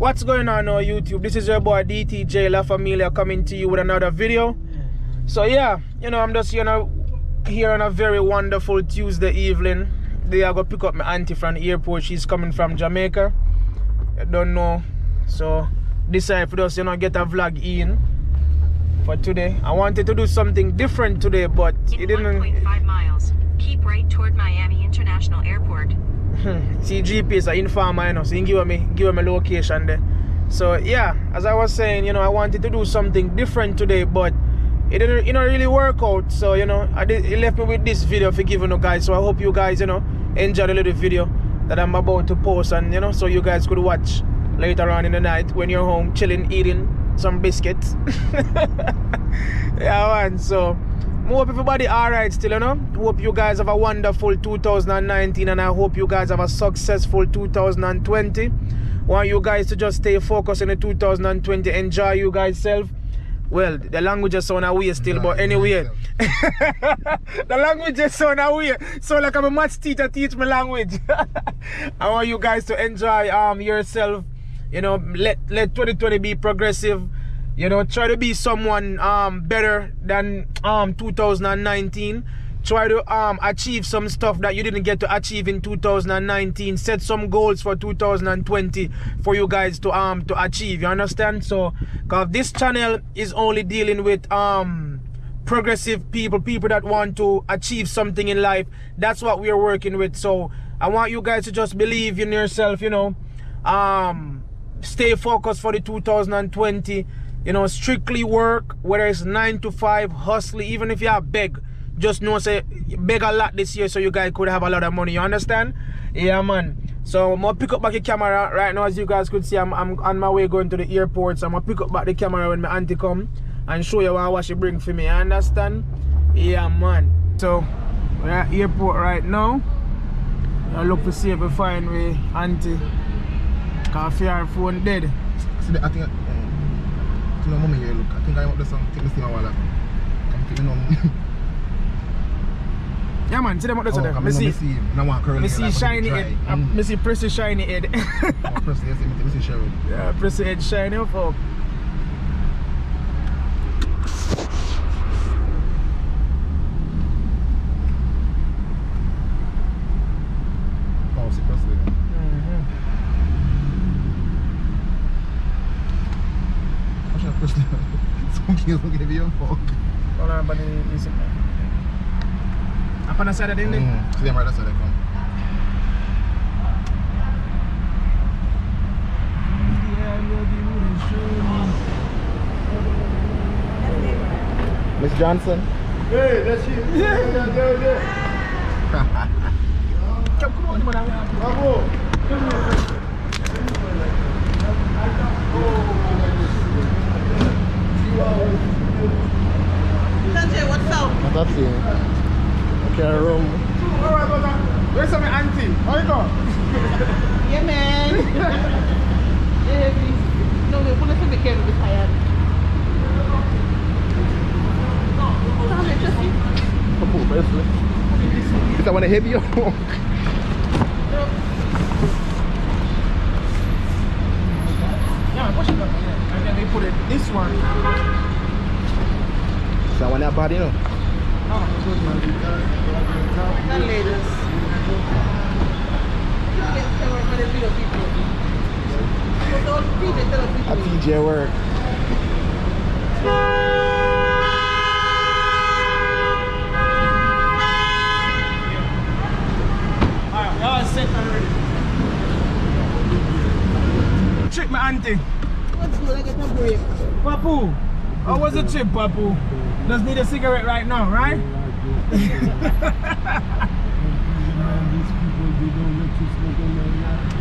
What's going on YouTube? This is your boy DTJ La Familia coming to you with another video. So yeah, you know, I'm just here on a very wonderful Tuesday evening. They are gonna pick up my auntie from the airport. She's coming from Jamaica. I don't know. So decide for us, you know, get a vlog in for today. I wanted to do something different today, but it didn't. 1.5 miles. Keep right toward Miami International Airport. See, GPS are informer, you know, so you can give me a location there. So yeah, as I was saying, you know, I wanted to do something different today, but it didn't, you know, really work out. So, you know, it left me with this video for giving you guys. So I hope you guys, you know, enjoy the little video that I'm about to post, and you know, so you guys could watch later on in the night when you're home chilling, eating some biscuits. Yeah, man. So I hope everybody alright still, you know. Hope you guys have a wonderful 2019, and I hope you guys have a successful 2020. Want you guys to just stay focused in the 2020, enjoy you guys self. Well, the language is sound away still, but anyway. The language is sound away. So like I'm a maths teacher, teach me language. I want you guys to enjoy yourself. You know, let 2020 be progressive. You know, try to be someone better than 2019. Try to achieve some stuff that you didn't get to achieve in 2019. Set some goals for 2020 for you guys to achieve. You understand? So, cause this channel is only dealing with progressive people that want to achieve something in life. That's what we are working with. So I want you guys to just believe in yourself. You know, stay focused for the 2020. You know, strictly work, whether it's 9 to 5, hustle. Even if you are beg, just know, say, beg a lot this year so you guys could have a lot of money. You understand? Yeah, man. So I'm gonna pick up back the camera right now. As you guys could see, I'm on my way going to the airport. So I'm gonna pick up back the camera when my auntie come and show you what she bring for me. You understand? Yeah, man. So we're at the airport right now. I look to see if we find my auntie. Cause her phone dead. See, I think no mommy here look. I think I want to take this thing a while. Come to know. Yeah, man, see them what does it? I see shiny head. I see pressy shiny head. Pressy, yes, I see shiny. Yeah, pressy head shiny up. Oh, see pressy. Some kids will give you a fuck. Hold on, but it's up on the side of the end. See them right outside they come. Miss Johnson? Hey, that's you. Yeah. Come on, Bravo. What's up? That's it. Okay, room. Alright, brother. Where's my auntie? How you go? Yeah, man. Yeah, please. No, we're going to be careful with tired. Is that one heavy? Yeah, push it up. And then we put it this one. Is that one that bad, you know? And ladies. A PJ work. Alright, we all set and ready. Trip my auntie. What's good? I get a break. Papu, how was the trip, Papu? Just need a cigarette right now, right? These people, they don't let you smoke on their life.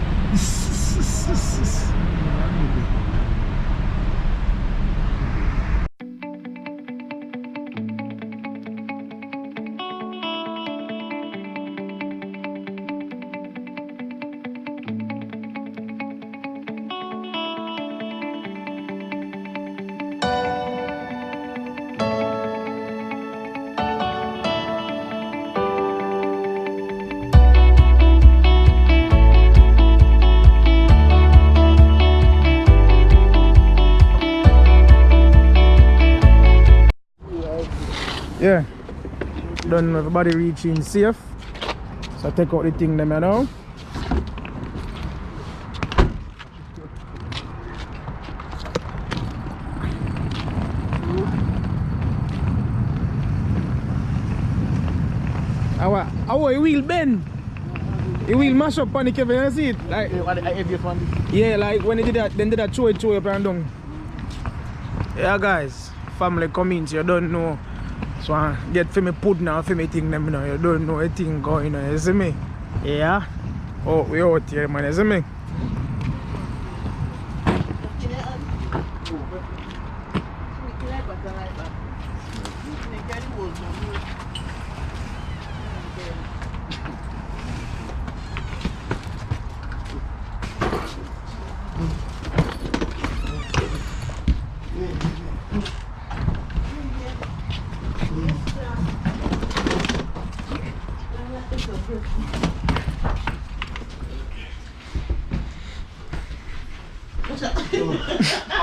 Yeah. Don't know everybody reaching safe. So take out the thing them now. Our wheel bend. The wheel mash up on the Kevin, you see it? Like, yeah, like when they did that, then did that throw it up and down. Yeah guys, family come in, so you don't know. So I get for me pudding and for me thing them, you know, you don't know a thing going on, you see me? Yeah? Oh, we out here, man, you see me?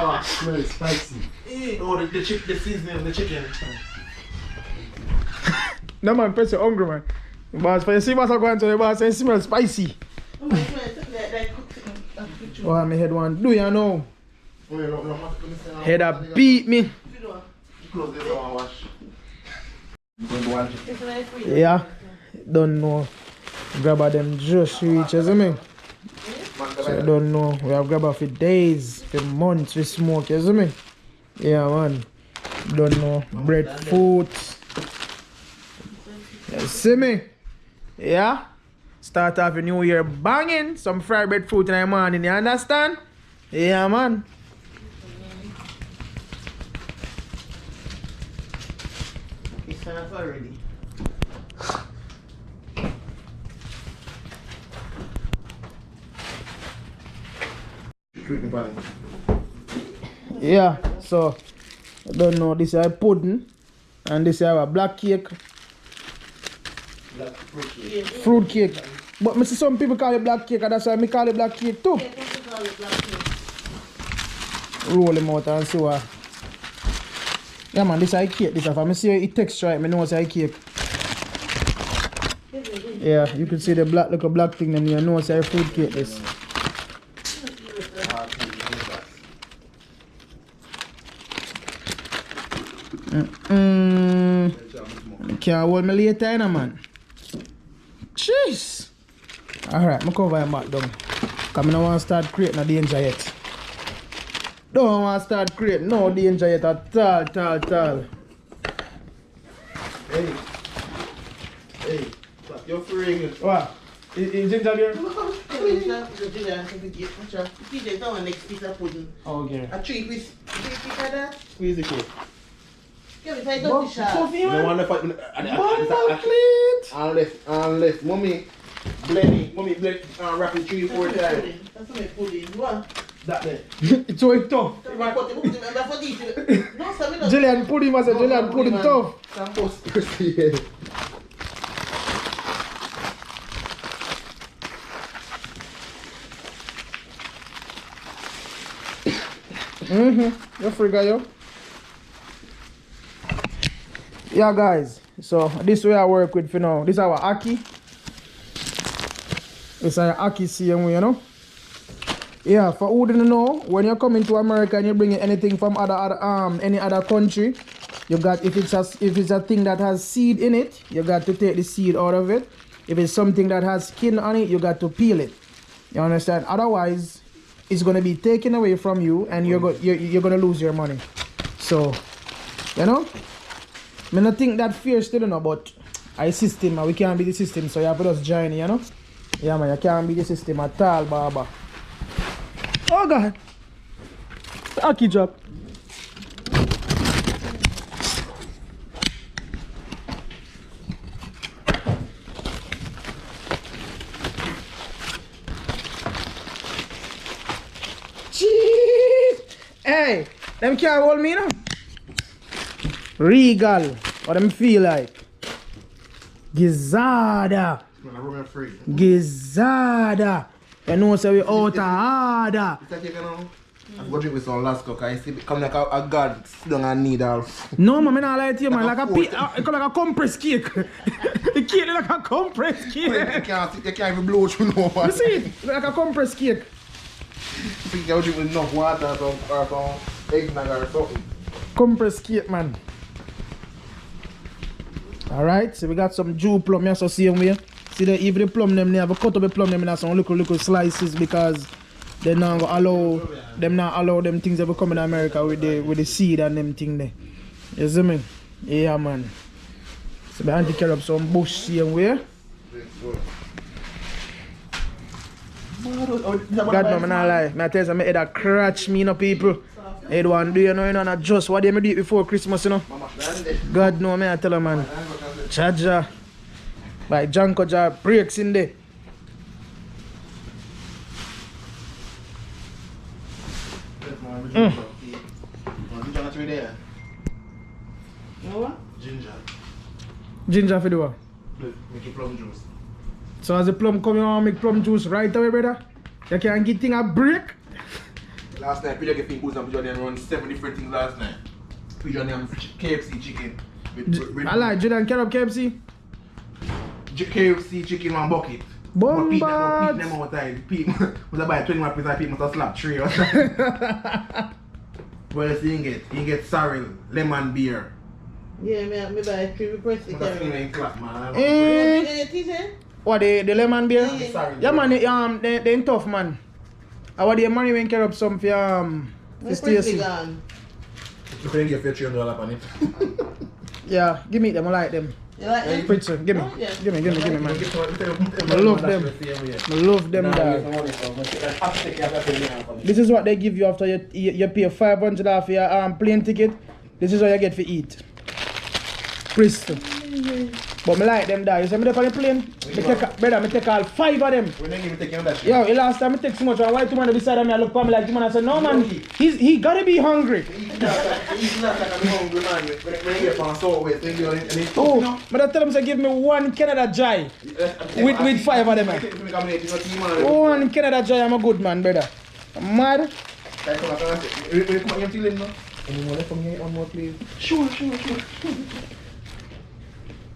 Oh, smell spicy. Oh, the seasoning of the chicken. No man, press your hungry man. But for you see what's going to the boss, it smells spicy. Oh, my head one. Do you know? Head up beat me. Yeah, don't know. Grab at them just reach, you see me? So I don't know. We have grab for days, for months we smoke, you see me? Yeah man. Don't know. Breadfruit. You see me? Yeah? Start off a new year banging. Some fried breadfruit in the morning, you understand? Yeah man. It's enough already. Yeah, so I don't know, this is a pudding and this is a black cake. Black fruit cake. Fruit cake. But I see some people call it black cake and that's why I call it black cake too. Roll them out and see what. Yeah man, this is a cake. This is if I see it texture right, I know it's a cake. Yeah, you can see the black little black thing and you know it's a fruit cake this. Can't hold me later, you know, man. Jeez. Alright, I'm cover him back down. Because I don't want to start creating a danger yet. Don't want to start creating no danger yet at all. Hey. Hey. You're freeing. What? Is ginger here? Okay. A 3 piece of that. Squeeze the cake. Yeah, if I don't fish out. No one fight. Unless mommy blend wrap it 3-4 times. That's my pudding. What? That there. It's so tough. Jillian pudding, I said Jillian pudding tough. Some post here. You're free guy, yo. Yeah guys, so this way I work with for now. This is our akee. It's our akee same way, you know. Yeah, for who didn't know, when you're coming to America and you're bringing anything from any other country, you got if it's a thing that has seed in it, you got to take the seed out of it. If it's something that has skin on it, you got to peel it. You understand? Otherwise, it's gonna be taken away from you, and you're gonna lose your money. So, you know. I don't think that fear still, you know, but I system and we can't be the system, so you have to just join, you know? Yeah man, you can't be the system at all, Baba. Oh God! Akee drop. Jeez! Hey! Them can't hold me now. Regal, what them feel like? Gizada. Gizada. You know, so we out of order. I'm going to drink with some last cock. I see it come like a god sit down and need all. No, man, I don't lie to you, man. Like Like a a, it come like a compressed cake. The cake look like a compressed You cake. can't even blow through no one. You see it? Look like a compressed cake. I think you drink with enough water or some eggnog or something. Compressed cake, man. Alright, so we got some Jew plum here, so same way. See the even the plum them, they have a cut up the plum them in some little slices because they not allow them things ever come in America with the seed and them thing there. You see me? Yeah, man. So we auntie carry up some bush same way. God, man, I not lie. I tell you, my head a crutch me, you know, people. Head one do you know, not just what they me do it before Christmas, you know. God know me, I tell you, man. Charger. Like Janko jar breaks in there. Ginger. Ginger for the what? Make it plum juice. So as the plum come, you want to make plum juice right away, brother? You can get thing a break? Last night, Peter gave me booze and Pigeon and run 7 different things last night. Pigeon and KFC chicken. I like Jordan carry up KFC. KFC chicken one bucket. Bombard. But Pete them out time. Pete was buy 21 pieces. Pete must have slapped 3 or something. What else you get? You get sorrel, lemon beer. Yeah, me buy 3 press it. But that's ain't clap, man. What, the lemon beer? Sorry, Yeah, man, they ain't tough, man. I want the money when carry up some for Stacy. You can get $300 on it. Yeah, give me them, I like them. You like them? Prince, give me. Oh, yeah. Give me, man. I love them. I love them, dog. This is what they give you after you pay $500 for your plane ticket. This is what you get for eat. Bristol. But I like them, dog. You see me there on the plane? Brother, I take all 5 of them. When they give me taking that shit. Yo, the last time I take so much, I white man beside me, I look at me like the man, I said, no man, he gotta be hungry. He's not like I'm hungry, man. When you get from Southwest, they give you Oh, but I tell him, say, give me 1 Canada Dry with 5 of them. Man. 1 Canada Dry, I'm a good man, brother. I'm mad. One more, please. Sure.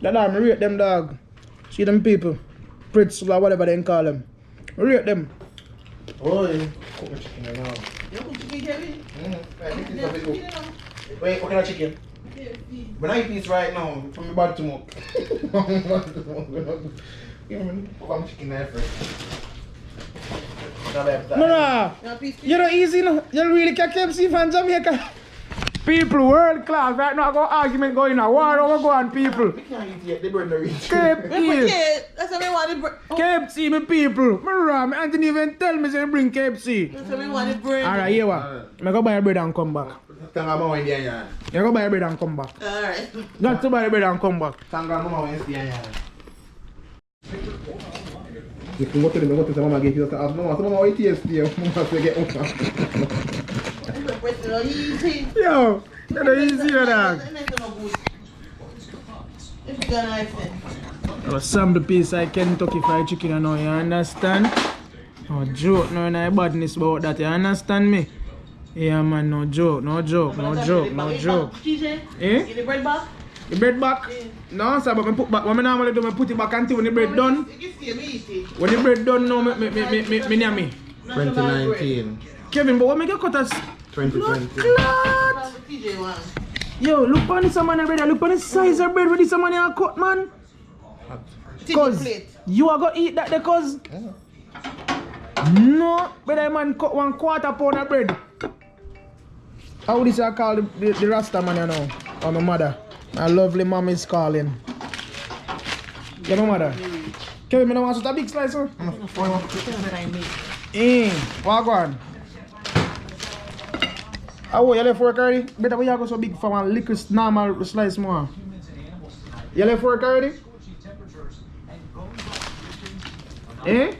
That I rate them, dog. See them people, Pretzel or whatever they call them. Rate them. Oh, yeah. Cook the chicken now. You cook chicken, Kevin? Wait, what kind of chicken? When I eat this right now, from my body to smoke. Come chicken there first. No. You know easy, no. You really can KFC from Jamaica. People world class right now. I got argument going on. War over go on, people. We can't eat yet. They burn the reach. KFC. That's what we want to bring. KFC, my people. My auntie even tell me say bring KFC. That's what we want to bring. Alright, here what? I go buy a bread and come back. Tanga mama in the yard. You go buy a bread and come back. Alright. Got to buy a bread and come back. Tanga mama in the yard. You can go to the mama get you mama. So mama wait TSP. Mama say get over. Yo, you're easy, dog. Some the piece of Kentucky Fried Chicken, you know, you understand? No joke, no badness about that, you understand me? Yeah, man, no joke. Eh? In the bread box? The bread back? Yeah. No, sir, but I put back. What I normally do, I put it back until when the bread done. When the bread done, no, me 2019. Kevin, but what make you cut us? 2020. Clot! Yo, look on this man, brother. Look on the size of bread with this man you cut, man. Cause you are gonna eat that because no, brother, man cut 1/4 pound of bread. How this I call the Rasta man, you know, or my mother. My lovely mom is calling. Yeah, my mother. Kevin, I don't want such a big slice, huh? What on? Oh, you left work already? Better we go so big for one liquor normal slice more. You left work already? Eh?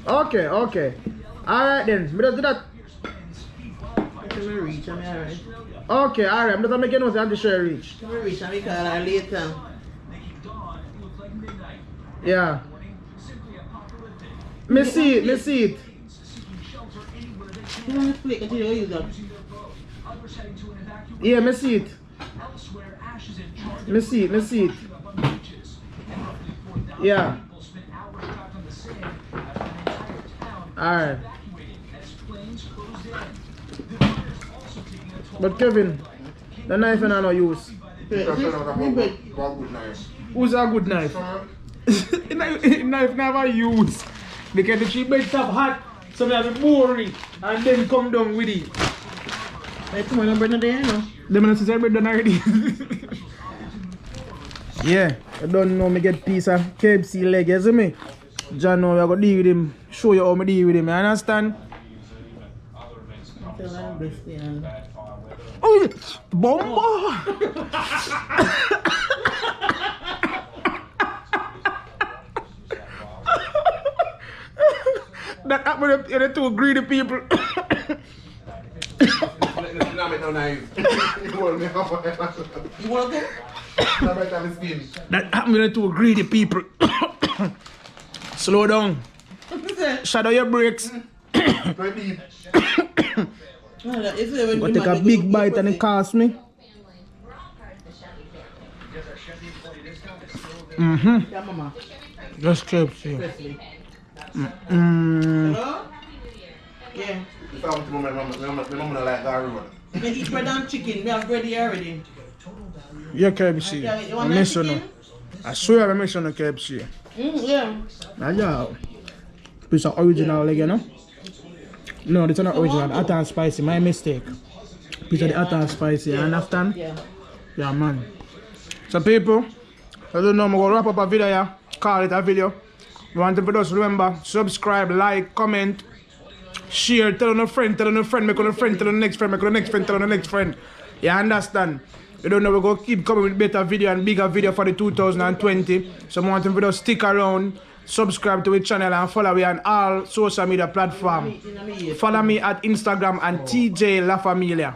Okay. Alright then. Me just do that. Okay, alright. I'm just making notes. I have to share reach. I call her later. Yeah. Me see it. You want to plate until you use that? Yeah, me see it. Me see it, me see it. Yeah. Alright. But Kevin, the knife and I no use. Who's a good knife? Knife never use. Because the cheap bed top hot, so we have to bore it and then come down with it. Like tomorrow bread not there, no? The minute is bread done already. Yeah, I don't know me get piece of KFC leg, you see me? John know I go deal with him, show you how me deal with him, you understand? Oh, bomba! That happened to the two greedy people. You want to go? That happened to the two greedy people. Slow down. Shadow your brakes. But take a big bite and it cost me. Yeah, mama. Just chips here. Hello? Yeah. My mama like that road. You can eat bread and chicken. We have bread here already. Yeah, KFC. Okay, you I want miss that you chicken? now. I swear I miss you now, KFC. Yeah. Now, yeah. Piece of original leg, you know? No, this is not original. Hot and spicy. My mistake. Piece of the hot and spicy. You understand? Yeah. Yeah, man. So, people, I don't know. I'm going to wrap up a video here. Call it a video. We want to just remember, subscribe, like, comment, share, tell on a friend, make on a friend, tell on the next friend, make on the next friend, tell on the next friend. You understand? You don't know, we're going to keep coming with better video and bigger video for the 2020. So I want to just stick around, subscribe to the channel and follow me on all social media platforms. Follow me at Instagram and TJ La Familia.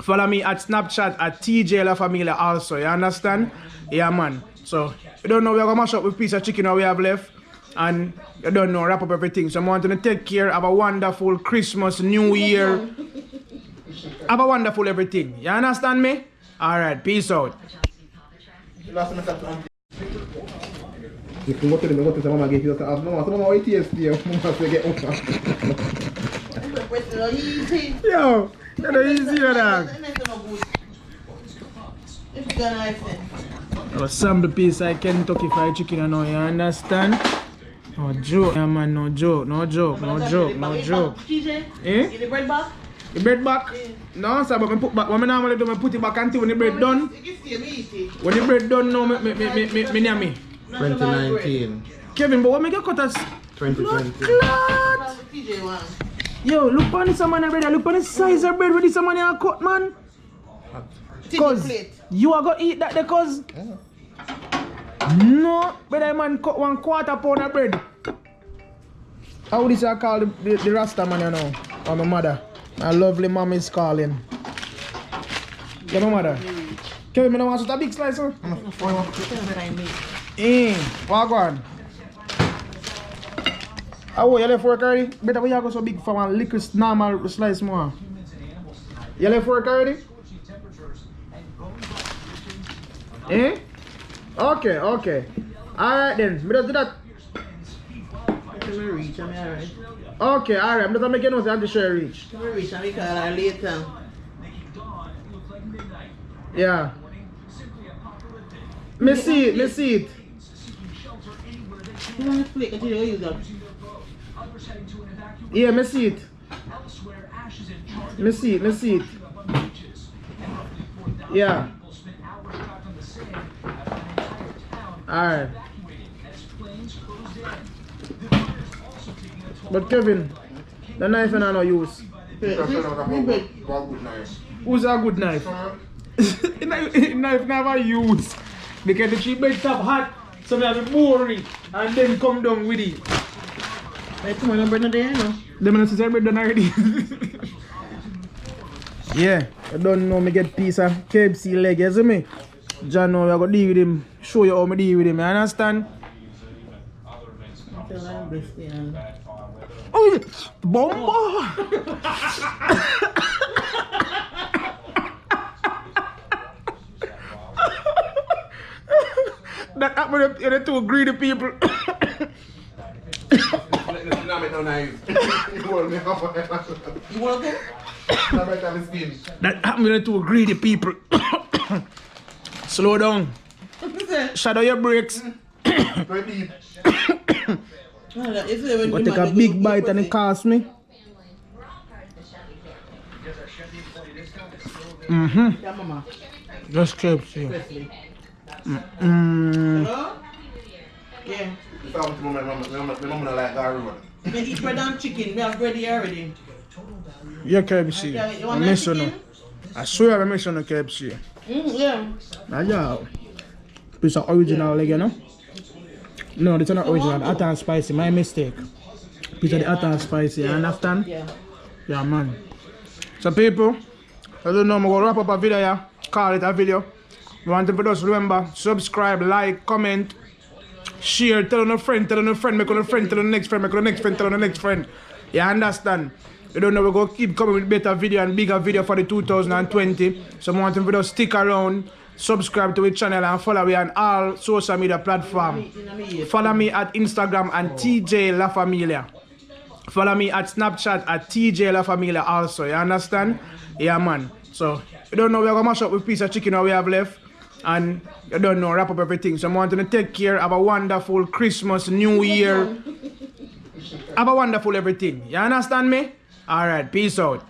Follow me at Snapchat at TJ La Familia also. You understand? Yeah, man. So, you don't know, we're going to mash up with a piece of chicken that we have left. And you don't know, wrap up everything. So I want to take care. Have a wonderful Christmas, New Year. Have a wonderful everything. You understand me? Alright, peace out. You can go to them, go to the mama give you the house. Mama, mama, what is here? Mama, say get out. Yo, that's easier dog. I was some the piece of Kentucky Fried Chicken, I know, you understand? No joke, yeah man, no joke, no joke, no joke, no joke. Eh? The bread back? The bread back? No, sir, but I put back. What I normally do, I put it back until when the bread done. When the bread done, no, me near me. 2019. Kevin, but what make you cut us? 2020. Clot! Yo, look on this man bread, look on the size of bread where this man here cut, man. Cause you are gonna eat that there, cause no, brother man cut 1/4 pound of bread. How this I call the Rasta man, you know, or my mother. My lovely mom is calling. Yeah, my mother. Kevin, I don't want such a big slice, sir. What go on? Oh, you left work already? Better when you go so big for one liquor normal slice more. You left work already? Eh? Okay, okay. Alright then, me just do that. Reach, I'm alright. Okay, alright, I'm just making notes until she reach. Reach, I'm call her later. Yeah. Me see it, me see it. You want to plate until you use that? Yeah, me see it. Me see it, me see it. Yeah. Alright. But Kevin, the knife and I no use. Who's a good knife? Knife never use. Because the cheap bed top hot, so we have to bore it and then come down with it. Like tomorrow bread not there, no? The minute is bread done already. Yeah, I don't know me get piece of KFC leg, you see me? John know I go deal with him, show you how me deal with him, you understand? Oh, bomba! That happened to the two greedy people. That happened to the two greedy people. Slow down. Shadow your brakes. But take a big bite and it cost me. Yeah, mama. Just KFC. Hello? Yeah. Like Me eat bread and chicken. We have bread here already. Yeah, KFC. Okay, you I want miss that you. chicken? I swear I miss you, KFC. Yeah. Yeah. Piece of original leg, you know? No, this is not original. Hot and spicy. My mistake. Piece of the hot and spicy. You understand? Yeah. Yeah, man. So, people, I don't know. I'm going to wrap up a video here. Call it a video. We want to just remember, subscribe, like, comment, share, tell on a friend, make on a friend, tell on the next friend, make on the next friend, tell on the next friend. You understand? You don't know, we're going to keep coming with better video and bigger video for the 2020. So, I want to just stick around, subscribe to the channel and follow me on all social media platforms. Follow me at Instagram and TJ La Familia. Follow me at Snapchat at TJ La Familia also. You understand? Yeah, man. So, you don't know, we're going to mash up with a piece of chicken that we have left. And you don't know, wrap up everything. So I want to take care. Have a wonderful Christmas, New Year. Have a wonderful everything. You understand me? Alright, peace out.